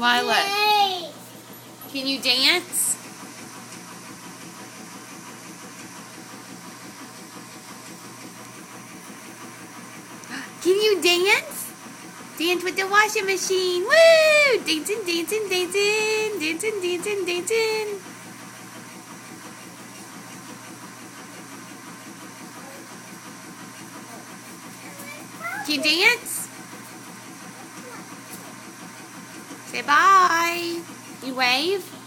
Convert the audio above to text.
Lila, can you dance? Can you dance? Dance with the washing machine. Woo! Dancing, dancing, dancing. Dancing, dancing, dancing. Can you dance? Say bye. You wave.